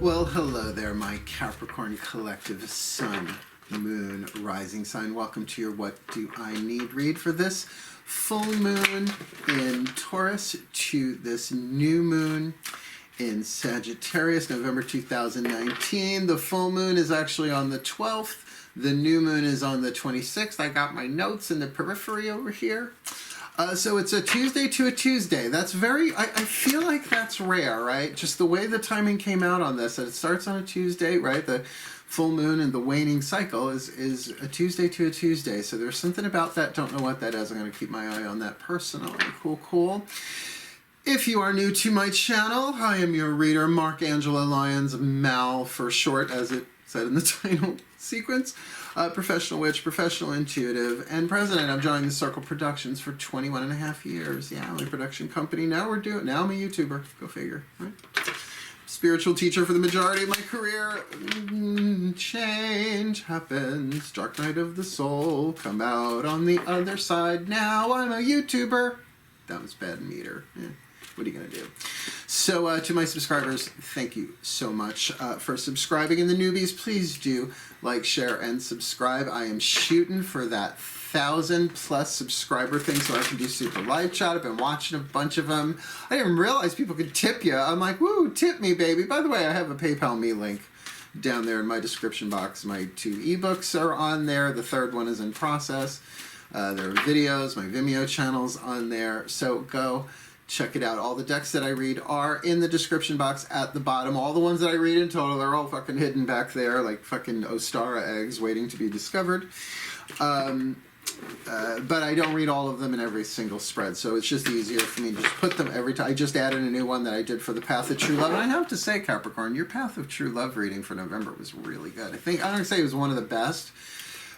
Well, hello there, my Capricorn collective sun, moon, rising sign. Welcome to your What Do I Need read for this full moon in Taurus to this new moon in Sagittarius, November 2019. The full moon is actually on the 12th. The new moon is on the 26th. I got my notes in the periphery over here. So it's a Tuesday to a Tuesday. That's very, I feel like that's rare, right? Just the way the timing came out on this, that it starts on a Tuesday, right? The full moon and the waning cycle is a Tuesday to a Tuesday. So there's something about that. Don't know what that is. I'm going to keep my eye on that personally. Cool, cool. If you are new to my channel, I am your reader, Mark Angela Lyons, Mal for short, as it said in the title sequence. Professional witch, professional intuitive, and president of DrawingTheCircle Productions for 21 and a half years. Yeah, my production company. Now I'm a YouTuber. Go figure, right? Spiritual teacher for the majority of my career. Change happens. Dark night of the soul. Come out on the other side. Now I'm a YouTuber. That was bad meter. Yeah. What are you going to do? So to my subscribers, thank you so much for subscribing. And the newbies, please do like, share, and subscribe. I am shooting for that 1,000+ subscriber thing so I can do super live chat. I've been watching a bunch of them. I didn't realize people could tip you. I'm like, woo, tip me, baby. By the way, I have a PayPal me link down there in my description box. My 2 ebooks are on there. The third one is in process. There are videos, my Vimeo channel's on there. So go check it out. All the decks that I read are in the description box at the bottom. All the ones that I read in total, they're all fucking hidden back there like fucking Ostara eggs waiting to be discovered. But I don't read all of them in every single spread, so it's just easier for me to just put them every time. I just added a new one that I did for the Path of True Love. And I have to say, Capricorn, your Path of True Love reading for November was really good. I don't say it was one of the best,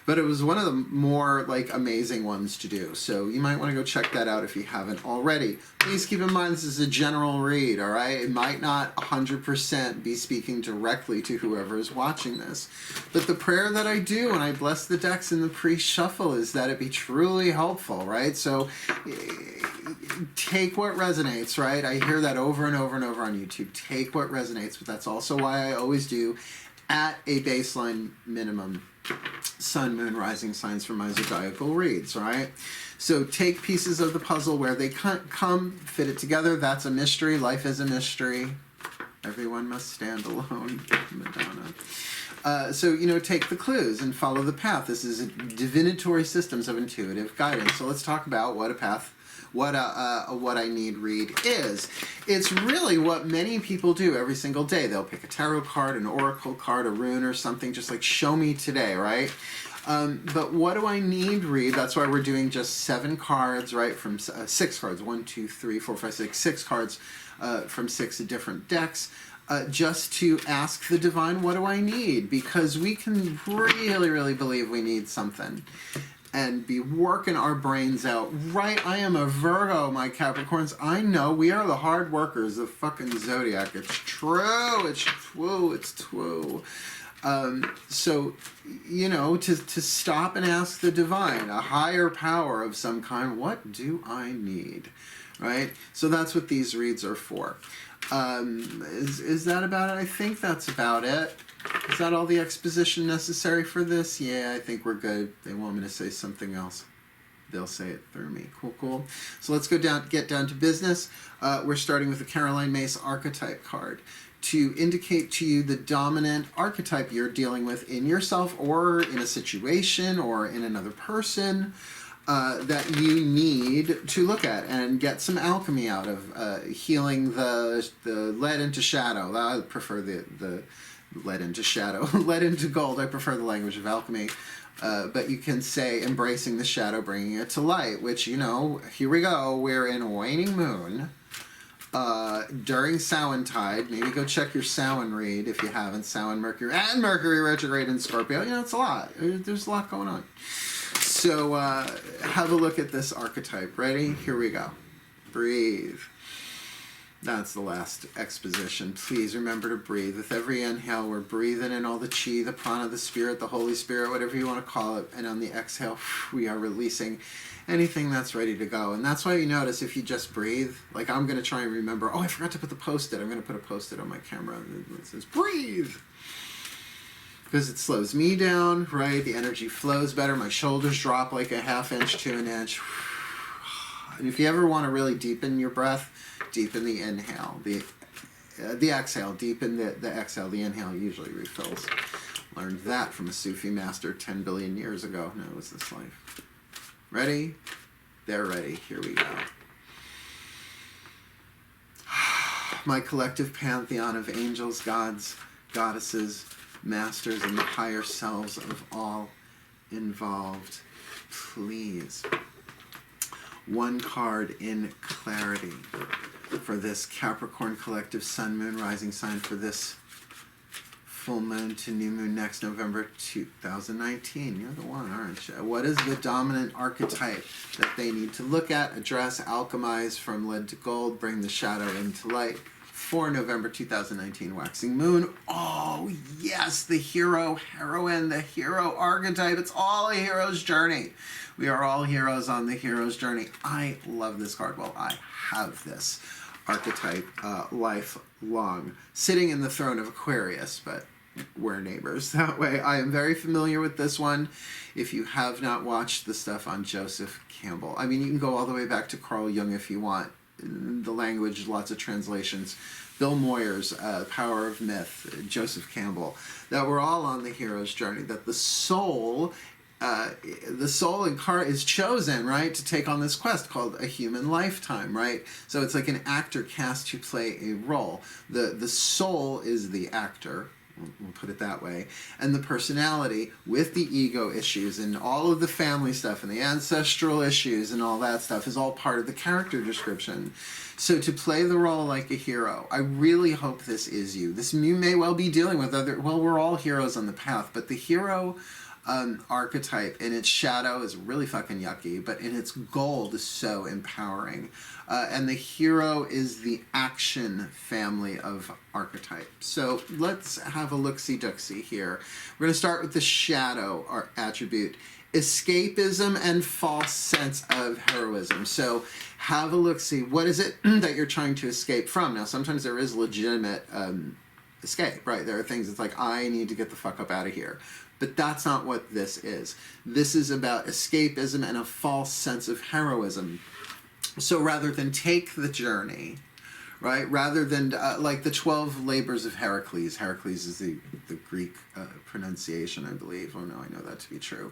but it was one of the more like amazing ones to do. So you might want to go check that out if you haven't already. Please keep in mind this is a general read, all right? It might not 100% be speaking directly to whoever is watching this. But the prayer that I do when I bless the decks in the pre-shuffle is that it be truly helpful, right? So take what resonates, right? I hear that over and over and over on YouTube. Take what resonates, but that's also why I always do at a baseline minimum sun, moon, rising signs for my zodiacal reads, right? So take pieces of the puzzle where they come, fit it together. That's a mystery. Life is a mystery. Everyone must stand alone. Madonna. So, you know, take the clues and follow the path. This is divinatory systems of intuitive guidance. So let's talk about what a path, what I need read is. It's really what many people do every single day. They'll pick a tarot card, an oracle card, a rune or something, just like show me today, right? But what do I need read? That's why we're doing just 7 cards, right? From 6 cards, 1, 2, 3, 4, 5, 6, 6 cards from 6 different decks. Just to ask the divine, what do I need? Because we can really, really believe we need something and be working our brains out. Right, I am a Virgo, my Capricorns. I know we are the hard workers of fucking zodiac. It's true. It's true. It's true. So, you know, to stop and ask the divine, a higher power of some kind, what do I need? Right? So that's what these reads are for. Is that about it? I think that's about it. Is that all the exposition necessary for this? Yeah, I think we're good. They want me to say something else. They'll say it through me. Cool, cool. So let's get down to business. We're starting with the Caroline Myss archetype card to indicate to you the dominant archetype you're dealing with in yourself or in a situation or in another person that you need to look at and get some alchemy out of, healing the lead into shadow. I prefer the lead into shadow. Lead into gold. I prefer the language of alchemy. But you can say embracing the shadow, bringing it to light, which, you know, here we go. We're in a waning moon during Samhain-tide. Maybe go check your Samhain read if you haven't. Samhain, Mercury, and Mercury retrograde in Scorpio. You know, it's a lot. There's a lot going on. So have a look at this archetype. Ready? Here we go. Breathe. That's the last exposition. Please remember to breathe. With every inhale, we're breathing in all the chi, the prana, the spirit, the Holy Spirit, whatever you want to call it. And on the exhale, we are releasing anything that's ready to go. And that's why you notice if you just breathe, like I'm going to try and remember, oh, I forgot to put the post-it. I'm going to put a post-it on my camera that says, breathe. Because it slows me down, right? The energy flows better. My shoulders drop like a ½ inch to an inch. And if you ever want to really deepen your breath, deepen the inhale. The exhale, deepen the exhale. The inhale usually refills. Learned that from a Sufi master 10 billion years ago. No, it was this life. Ready? They're ready. Here we go. My collective pantheon of angels, gods, goddesses, masters, and the higher selves of all involved, please. One card in clarity for this Capricorn collective sun, moon, rising sign for this full moon to new moon next November 2019. You're the one, aren't you? What is the dominant archetype that they need to look at, address, alchemize from lead to gold, bring the shadow into light for November 2019 waxing moon? Oh, yes, the hero, heroine, the hero archetype. It's all a hero's journey. We are all heroes on the hero's journey. I love this card. Well, I have this archetype lifelong, sitting in the throne of Aquarius, but we're neighbors that way. I am very familiar with this one. If you have not watched the stuff on Joseph Campbell, I mean, you can go all the way back to Carl Jung if you want. The language, lots of translations. Bill Moyer's Power of Myth, Joseph Campbell, that we're all on the hero's journey, that the soul is chosen, right, to take on this quest called a human lifetime, right? So it's like an actor cast to play a role. The soul is the actor, we'll put it that way, and the personality with the ego issues and all of the family stuff and the ancestral issues and all that stuff is all part of the character description. So to play the role like a hero, I really hope this is you. You may well be dealing with we're all heroes on the path, but the hero archetype in its shadow is really fucking yucky, but in its gold is so empowering. And the hero is the action family of archetype. So let's have a look-see-ducksy here. We're going to start with the shadow attribute. Escapism and false sense of heroism. So have a look-see. What is it that you're trying to escape from? Now, sometimes there is legitimate escape, right? There are things it's like, I need to get the fuck up out of here. But that's not what this is. This is about escapism and a false sense of heroism. So rather than take the journey, right, rather than like the 12 labors of Heracles. Heracles is the Greek pronunciation, I believe. Oh no, I know that to be true.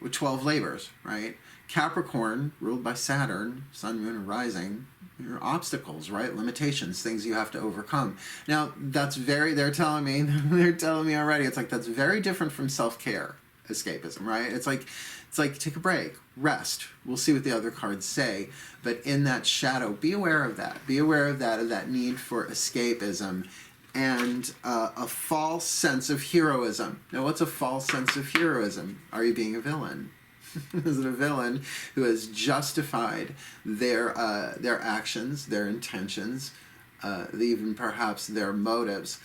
12 labors, right? Capricorn, ruled by Saturn, sun, moon, and rising, your obstacles, right? Limitations, things you have to overcome. Now, they're telling me already, it's like that's very different from self-care escapism, right? It's like take a break, rest. We'll see what the other cards say, but in that shadow, be aware of that. Be aware of that need for escapism and a false sense of heroism. Now, what's a false sense of heroism? Are you being a villain? Is it a villain who has justified their actions, their intentions, even perhaps their motives,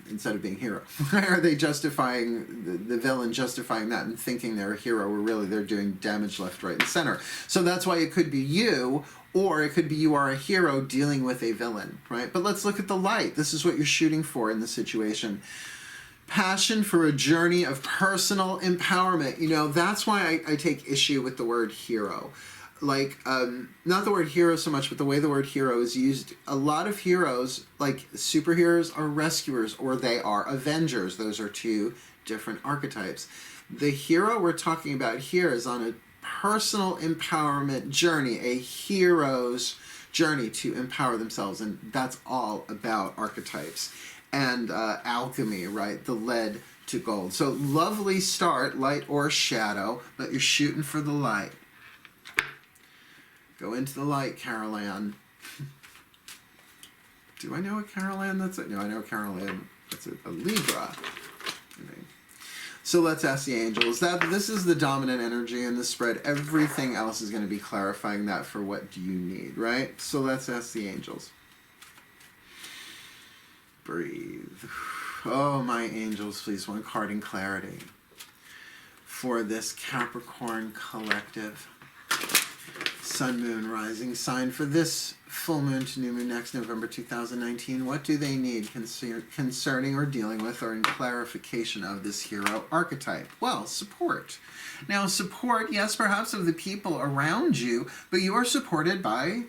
instead of being a hero? Are they justifying, the villain justifying that and thinking they're a hero, where really they're doing damage left, right, and center? So that's why it could be you, or it could be you are a hero dealing with a villain, right? But let's look at the light. This is what you're shooting for in the situation. Passion for a journey of personal empowerment. You know, that's why I take issue with the word hero. Like, not the word hero so much, but the way the word hero is used. A lot of heroes, like superheroes, are rescuers, or they are avengers. Those are two different archetypes. The hero we're talking about here is on a personal empowerment journey, a hero's journey to empower themselves, and that's all about archetypes. And alchemy, right? The lead to gold. So lovely start, light or shadow, but you're shooting for the light. Go into the light, Carol Ann. Do I know a Carol Ann? No, I know Carol Ann. That's a Libra. So let's ask the angels. This is the dominant energy in the spread. Everything else is going to be clarifying that for what do you need, right? So let's ask the angels. Breathe. Oh, my angels, please, one card in clarity for this Capricorn collective. Sun, moon, rising sign for this full moon to new moon next November 2019. What do they need concerning or dealing with or in clarification of this hero archetype? Well, support. Now, support, yes, perhaps of the people around you, but you are supported by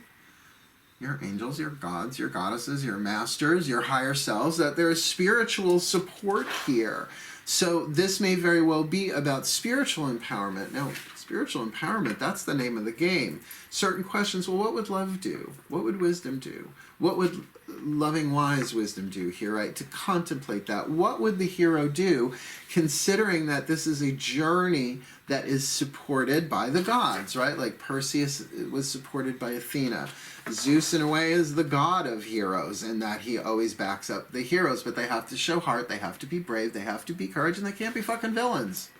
your angels, your gods, your goddesses, your masters, your higher selves, that there is spiritual support here. So this may very well be about spiritual empowerment. Now, spiritual empowerment, that's the name of the game. Certain questions, well, what would love do? What would wisdom do? What would loving, wise wisdom do here, right? To contemplate that. What would the hero do, considering that this is a journey that is supported by the gods, right? Like Perseus was supported by Athena. Zeus, in a way, is the god of heroes in that he always backs up the heroes, but they have to show heart, they have to be brave, they have to be courage, and they can't be fucking villains.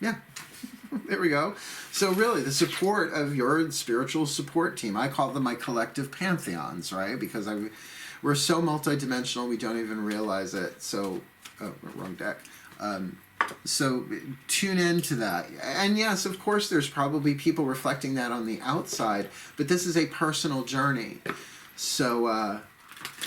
Yeah. There we go. So really, the support of your spiritual support team, I call them my collective pantheons, right? Because we're so multidimensional, we don't even realize it. So, oh, wrong deck. So tune into that. And yes, of course, there's probably people reflecting that on the outside, but this is a personal journey. So,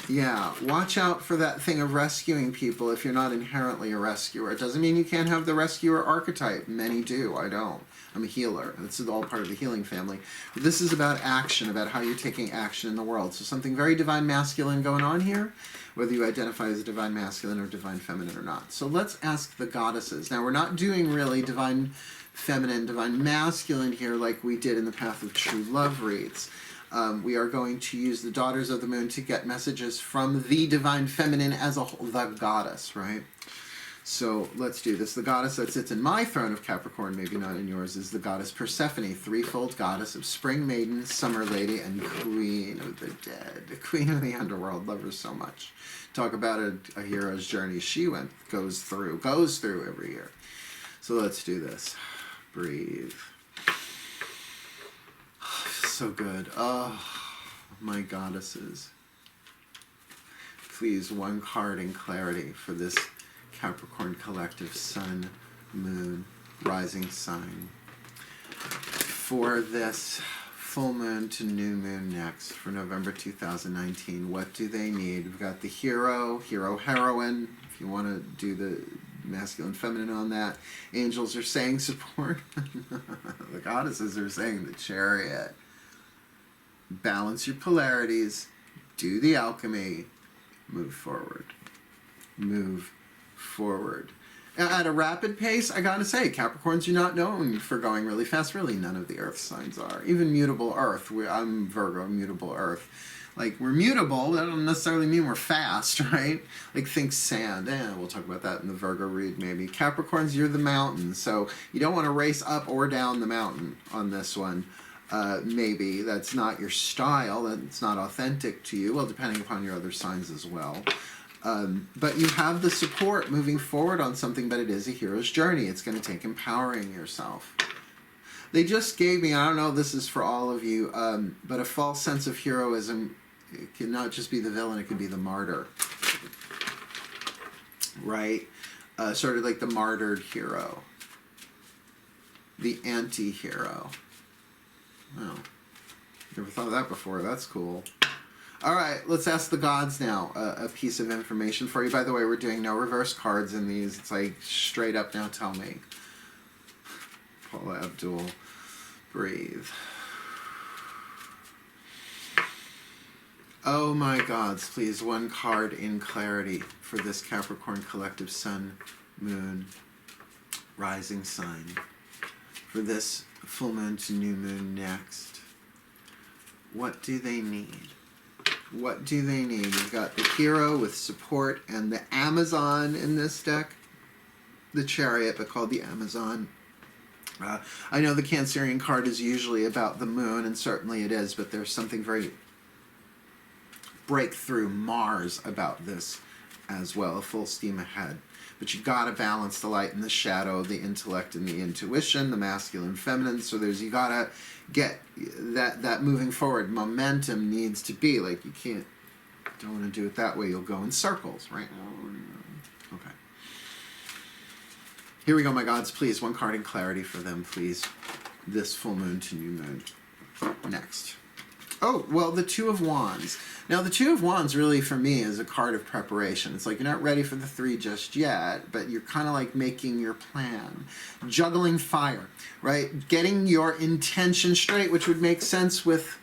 yeah, watch out for that thing of rescuing people if you're not inherently a rescuer. It doesn't mean you can't have the rescuer archetype. Many do. I don't. I'm a healer. This is all part of the healing family. But this is about action, about how you're taking action in the world. So something very divine masculine going on here, whether you identify as a divine masculine or divine feminine or not. So let's ask the goddesses. Now, we're not doing really divine feminine, divine masculine here like we did in the Path of True Love reads. We are going to use the Daughters of the Moon to get messages from the divine feminine as a whole, the goddess, right? So let's do this. The goddess that sits in my throne of Capricorn, maybe not in yours, is the goddess Persephone, threefold goddess of spring maiden, summer lady, and queen of the dead. The queen of the underworld. Love her so much. Talk about a hero's journey she goes through every year. So let's do this. Breathe. So good. Oh, my goddesses. Please, one card in clarity for this Capricorn collective sun, moon, rising sign. For this full moon to new moon next for November 2019, what do they need? We've got the hero, heroine, if you want to do the masculine, feminine on that. Angels are saying support. The goddesses are saying the chariot. Balance your polarities, do the alchemy, move forward. Move forward. At a rapid pace, I gotta say, Capricorns are not known for going really fast. Really, none of the Earth signs are. Even mutable Earth. I'm Virgo, mutable Earth. Like, we're mutable, that doesn't necessarily mean we're fast, right? Like, think sand. We'll talk about that in the Virgo read, maybe. Capricorns, you're the mountain, so you don't want to race up or down the mountain on this one. Maybe that's not your style, that's not authentic to you, well, depending upon your other signs as well. But you have the support moving forward on something, but it is a hero's journey. It's going to take empowering yourself. They just gave me, I don't know if this is for all of you, but a false sense of heroism. It can not just be the villain, it can be the martyr. Right? Sort of like the martyred hero. The anti-hero. Oh, never thought of that before. That's cool. All right, let's ask the gods now a piece of information for you. By the way, we're doing no reverse cards in these. It's like straight up, now tell me. Paula Abdul, breathe. Oh my gods, please, one card in clarity for this Capricorn collective sun, moon, rising sign. For this full moon to new moon next. What do they need? What do they need? We've got the hero with support and the Amazon in this deck. The chariot, but called the Amazon. I know the Cancerian card is usually about the moon, and certainly it is, but there's something very breakthrough Mars about this as well, full steam ahead. but you gotta balance the light and the shadow, the intellect and the intuition, the masculine, feminine. So you gotta get that moving forward. Momentum needs to be like, don't want to do it that way. You'll go in circles, right? Okay. Here we go, my gods. Please, one card in clarity for them, please. This full moon to new moon. Next. Oh, well, the Two of Wands. Now, the Two of Wands really, for me, is a card of preparation. It's like you're not ready for the 3 just yet, but you're kind of like making your plan. Juggling fire, right? Getting your intention straight, which would make sense with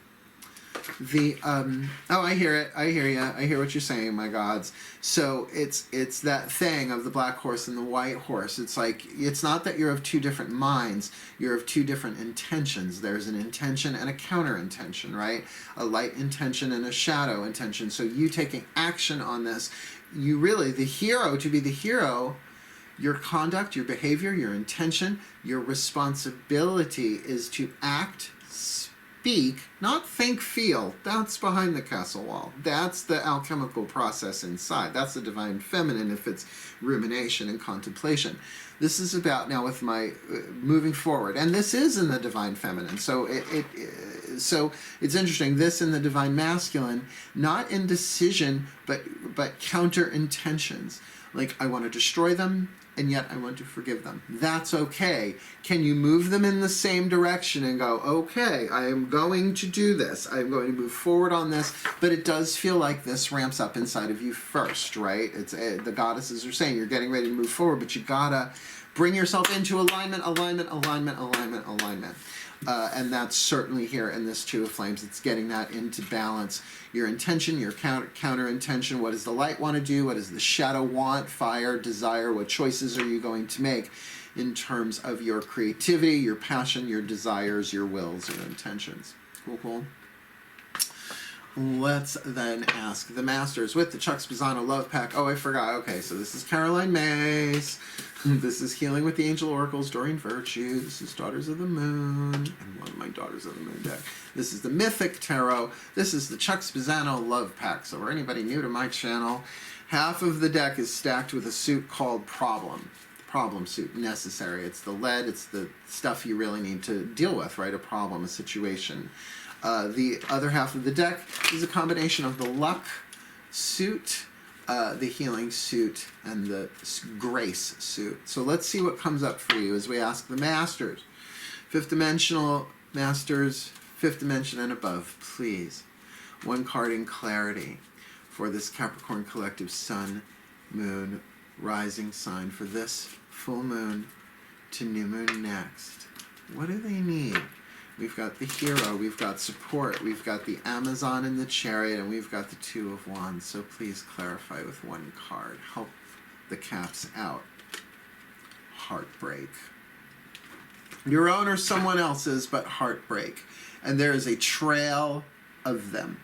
the, oh, I hear it. I hear you. I hear what you're saying, my gods. So it's that thing of the black horse and the white horse. It's like, it's not that you're of 2 different minds. You're of 2 different intentions. There's an intention and a counter intention, right? A light intention and a shadow intention. So you taking action on this, you really, the hero, to be the hero, your conduct, your behavior, your intention, your responsibility is to act, speak, not think, feel. That's behind the castle wall. That's the alchemical process inside. That's the divine feminine if it's rumination and contemplation. This is about now with my moving forward, and this is in the divine feminine. So so it's interesting. This in the divine masculine, not indecision, but counter intentions. Like, I want to destroy them, and yet I want to forgive them. That's okay. Can you move them in the same direction and go, okay, I am going to do this. I'm going to move forward on this, but it does feel like this ramps up inside of you first, right? It's the goddesses are saying you're getting ready to move forward, but you gotta bring yourself into alignment. And that's certainly here in this Two of Flames. It's getting that into balance. Your intention, your counter intention. What does the light want to do? What does the shadow want? Fire, desire. What choices are you going to make in terms of your creativity, your passion, your desires, your wills, your intentions? Cool. Let's then ask the Masters with the Chuck Spezzano Love Pack. Oh, I forgot. Okay, so this is Caroline Mace. This is Healing with the Angel Oracles, Doreen Virtue. This is Daughters of the Moon. And one of my Daughters of the Moon deck. This is the Mythic Tarot. This is the Chuck Spezzano Love Pack. So for anybody new to my channel, half of the deck is stacked with a suit called Problem. Problem suit, necessary. It's the lead, it's the stuff you really need to deal with, right? A problem, a situation. The other half of the deck is a combination of the luck suit, the healing suit, and the grace suit. So let's see what comes up for you as we ask the Masters. 5th dimensional Masters, 5th dimension and above, please. One card in clarity for this Capricorn collective sun, moon, rising sign for this full moon to new moon next. What do they need? We've got the hero, we've got support, we've got the Amazon and the Chariot, and we've got the Two of Wands. So please clarify with one card. Help the Caps out. Heartbreak. Your own or someone else's, but heartbreak. And there is a trail of them.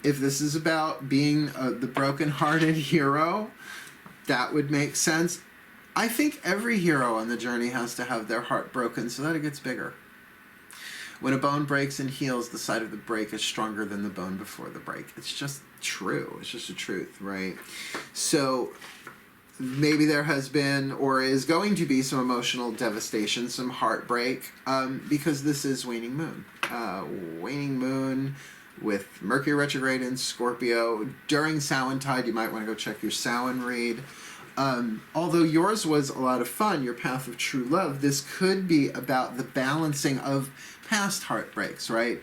If this is about being the broken-hearted hero, that would make sense. I think every hero on the journey has to have their heart broken so that it gets bigger. When a bone breaks and heals, the side of the break is stronger than the bone before the break. It's just true. It's just a truth, right? So maybe there has been or is going to be some emotional devastation, some heartbreak, because this is waning moon. Waning moon with Mercury retrograde in Scorpio. During Samhain-tide, you might want to go check your Samhain read. Although yours was a lot of fun, your path of true love, this could be about the balancing of past heartbreaks, right?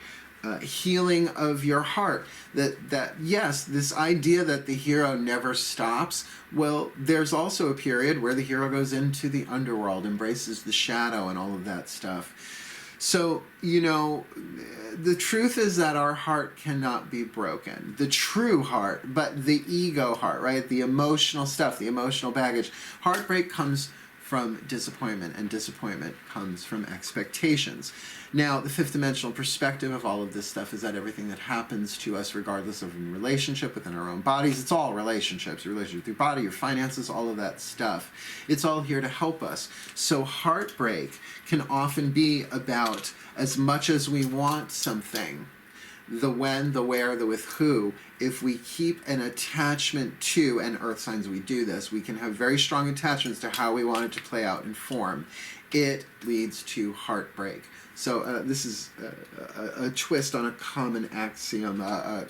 Healing of your heart. That yes, this idea that the hero never stops, well, there's also a period where the hero goes into the underworld, embraces the shadow and all of that stuff. So, you know, the truth is that our heart cannot be broken. The true heart, but the ego heart, right? The emotional stuff, the emotional baggage. Heartbreak comes from disappointment, and disappointment comes from expectations. Now, the 5th dimensional perspective of all of this stuff is that everything that happens to us, regardless of a relationship within our own bodies, it's all relationships, your relationship with your body, your finances, all of that stuff. It's all here to help us. So heartbreak can often be about, as much as we want something, the when, the where, the with who, if we keep an attachment to, and earth signs we do this, we can have very strong attachments to how we want it to play out in form. It leads to heartbreak. So this is a twist on a common axiom, a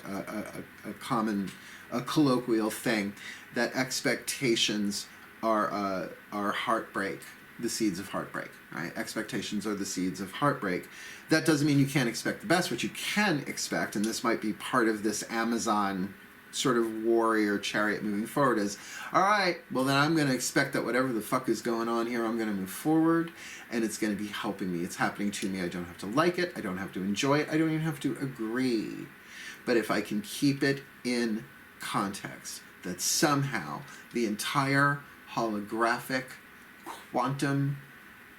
colloquial thing, that expectations are heartbreak, the seeds of heartbreak, right? Expectations are the seeds of heartbreak. That doesn't mean you can't expect the best. What you can expect, and this might be part of this Amazon sort of warrior chariot moving forward, is, all right, well then I'm going to expect that whatever the fuck is going on here, I'm going to move forward, and it's going to be helping me. It's happening to me. I don't have to like it. I don't have to enjoy it. I don't even have to agree. But if I can keep it in context, that somehow the entire holographic quantum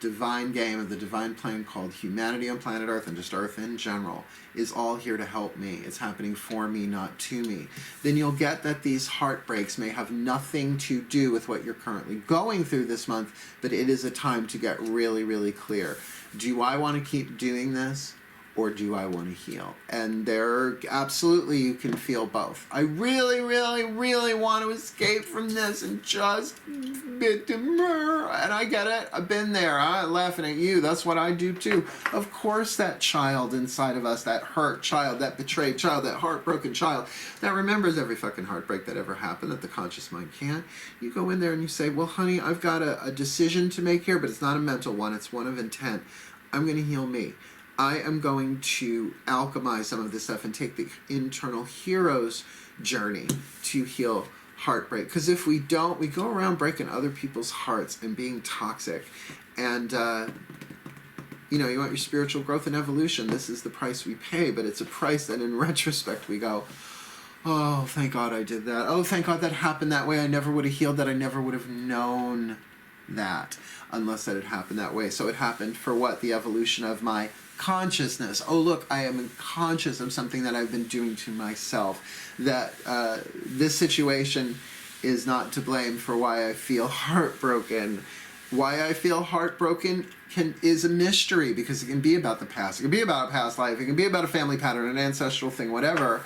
divine game of the divine plane called humanity on planet Earth, and just Earth in general, is all here to help me. It's happening for me, not to me. Then you'll get that these heartbreaks may have nothing to do with what you're currently going through this month, but it is a time to get really, really clear. Do I want to keep doing this, or do I want to heal? And there, absolutely, you can feel both. I really, really, really want to escape from this and just and I get it. I've been there. I'm laughing at you. That's what I do too. Of course, that child inside of us, that hurt child, that betrayed child, that heartbroken child, that remembers every fucking heartbreak that ever happened that the conscious mind can't. You go in there and you say, well, honey, I've got a decision to make here, but it's not a mental one. It's one of intent. I'm going to heal me. I am going to alchemize some of this stuff and take the internal hero's journey to heal heartbreak. Because if we don't, we go around breaking other people's hearts and being toxic. And, you know, you want your spiritual growth and evolution. This is the price we pay, but it's a price that in retrospect we go, oh, thank God I did that. Oh, thank God that happened that way. I never would have healed that. I never would have known that unless that had happened that way. So it happened for what? The evolution of my consciousness. Oh, look, I am conscious of something that I've been doing to myself. That this situation is not to blame for why I feel heartbroken. Why I feel heartbroken is a mystery, because it can be about the past. It can be about a past life. It can be about a family pattern, an ancestral thing, whatever.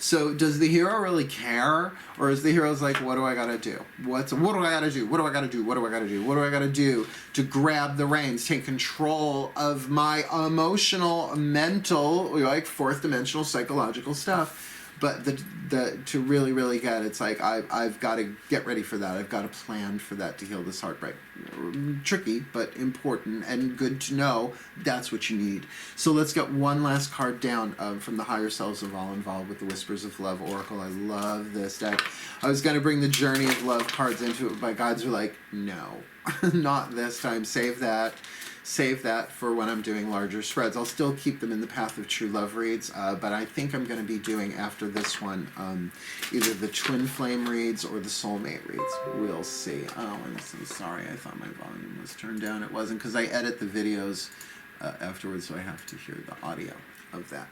So does the hero really care? Or is the hero's like, what do I gotta do? What do I gotta do? What do I gotta do? What do I gotta do? What do I gotta do to grab the reins, take control of my emotional, mental, like fourth dimensional psychological stuff? But to really, really get, it's like, I've got to get ready for that. I've got to plan for that to heal this heartbreak. Tricky, but important and good to know. That's what you need. So let's get one last card down from the higher selves of all involved with the Whispers of Love Oracle. I love this deck. I was going to bring the Journey of Love cards into it, but my guides were like, no, not this time. Save that. Save that for when I'm doing larger spreads. I'll still keep them in the Path of True Love reads, but I think I'm going to be doing, after this one, either the Twin Flame reads or the Soulmate reads. We'll see. Oh, I'm so sorry. I thought my volume was turned down. It wasn't, because I edit the videos afterwards, so I have to hear the audio of that.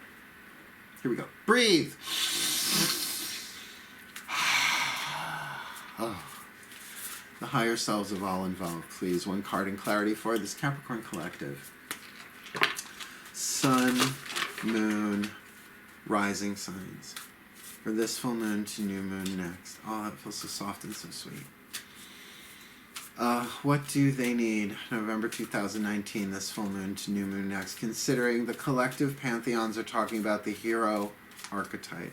Here we go. Breathe. Oh. The higher selves of all involved, please. One card in clarity for this Capricorn collective. Sun, moon, rising signs. For this full moon to new moon next. Oh, that feels so soft and so sweet. What do they need? November 2019, this full moon to new moon next. Considering the collective pantheons are talking about the hero archetype.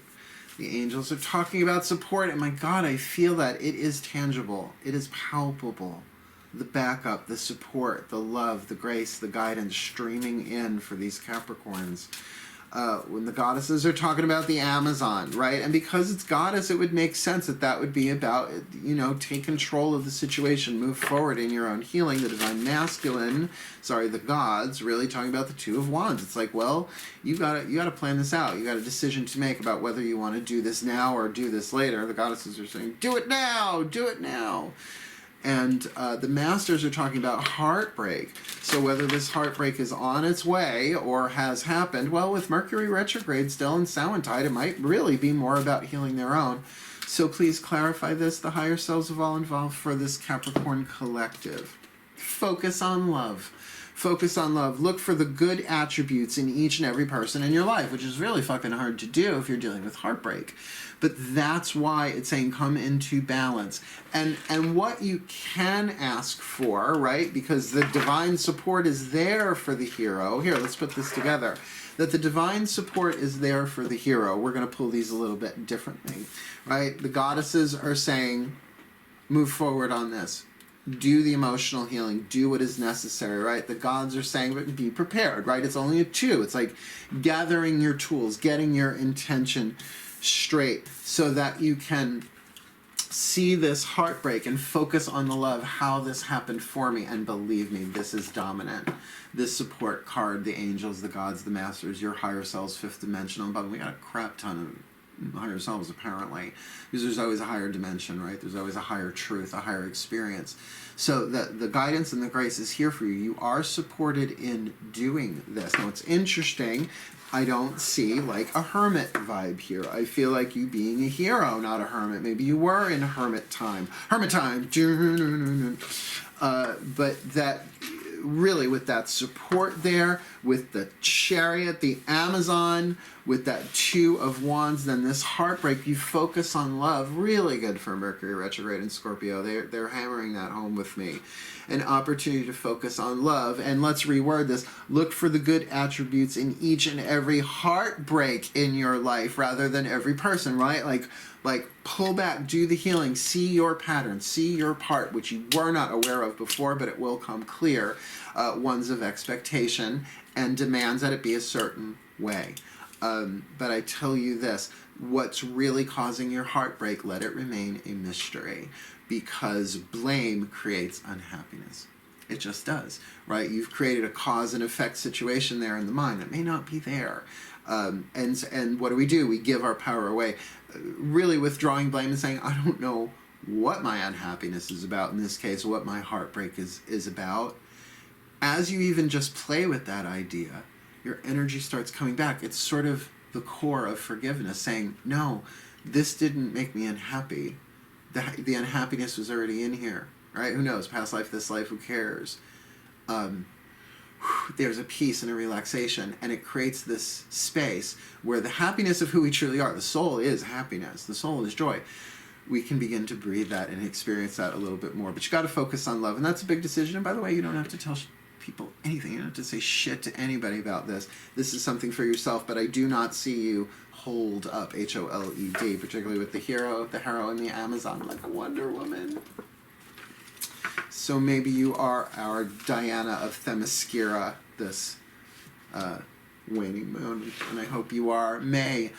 The angels are talking about support, and my God, I feel that. It is tangible. It is palpable. The backup, the support, the love, the grace, the guidance streaming in for these Capricorns. When the goddesses are talking about the Amazon, right? And because it's goddess, it would make sense that that would be about, you know, take control of the situation, move forward in your own healing. The divine masculine, the gods, really talking about the Two of Wands. It's like, well, you gotta plan this out. You got a decision to make about whether you want to do this now or do this later. The goddesses are saying, do it now, do it now. And the masters are talking about heartbreak. So whether this heartbreak is on its way or has happened, well, with Mercury retrograde still in Samhain, it might really be more about healing their own. So please clarify this, the higher selves of all involved, for this Capricorn collective. Focus on love. Focus on love. Look for the good attributes in each and every person in your life, which is really fucking hard to do if you're dealing with heartbreak. But that's why it's saying come into balance. And what you can ask for, right? Because the divine support is there for the hero. Here, let's put this together. That the divine support is there for the hero. We're going to pull these a little bit differently, right? The goddesses are saying, move forward on this. Do the emotional healing. Do what is necessary, right? The gods are saying, but be prepared, right? It's only a 2. It's like gathering your tools, getting your intention straight so that you can see this heartbreak and focus on the love, how this happened for me. And believe me, this is dominant. This support card, the angels, the gods, the masters, your higher selves, 5th dimensional. But we got a crap ton of higher selves, apparently, because there's always a higher dimension, right? There's always a higher truth, a higher experience. So the guidance and the grace is here for you. You are supported in doing this. Now, it's interesting. I don't see like a hermit vibe here. I feel like you being a hero, not a hermit. Maybe you were in hermit time. Hermit time. But that really, with that support there, with the chariot, the Amazon, with that 2 of Wands, then this heartbreak, you focus on love. Really good for Mercury retrograde in Scorpio. They're hammering that home with me. An opportunity to focus on love. And let's reword this. Look for the good attributes in each and every heartbreak in your life rather than every person, right? Like pull back, do the healing, see your pattern, see your part, which you were not aware of before, but it will come clear. Ones of expectation and demands that it be a certain way. But I tell you this, what's really causing your heartbreak, let it remain a mystery, because blame creates unhappiness. It just does, right? You've created a cause and effect situation there in the mind that may not be there. And what do? We give our power away. Really withdrawing blame and saying, I don't know what my unhappiness is about, in this case, what my heartbreak is about. As you even just play with that idea, your energy starts coming back. It's sort of the core of forgiveness, saying, no, this didn't make me unhappy. The unhappiness was already in here, right? Who knows? Past life, this life, who cares? There's a peace and a relaxation, and it creates this space where the happiness of who we truly are, the soul is happiness, the soul is joy. We can begin to breathe that and experience that a little bit more. But you got to focus on love, and that's a big decision. And by the way, you don't have to tell people anything. You don't have to say shit to anybody about this. This is something for yourself, but I do not see you hold up, HOLED, particularly with the hero, the heroine, the Amazon, like a Wonder Woman. So maybe you are our Diana of Themyscira, this waning moon, and I hope you are. May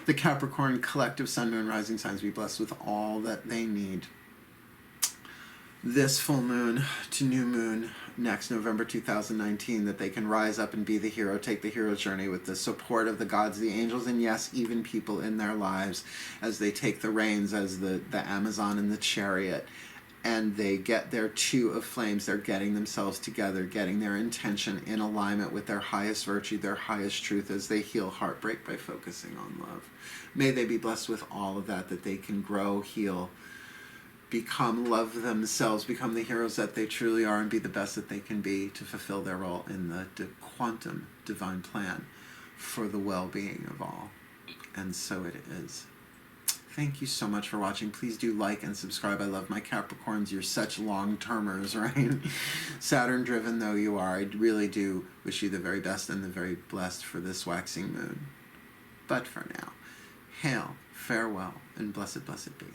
the Capricorn collective sun, moon, rising signs be blessed with all that they need. This full moon to new moon next November 2019, that they can rise up and be the hero, take the hero journey with the support of the gods, the angels, and yes, even people in their lives as they take the reins as the Amazon and the chariot. And they get their 2 of flames. They're getting themselves together, getting their intention in alignment with their highest virtue, their highest truth, as they heal heartbreak by focusing on love. May they be blessed with all of that, that they can grow, heal, become love themselves, become the heroes that they truly are, and be the best that they can be to fulfill their role in the quantum divine plan for the well-being of all. And so it is. Thank you so much for watching. Please do like and subscribe. I love my Capricorns. You're such long-termers, right? Saturn-driven though you are, I really do wish you the very best and the very blessed for this waxing moon. But for now, hail, farewell, and blessed, blessed be.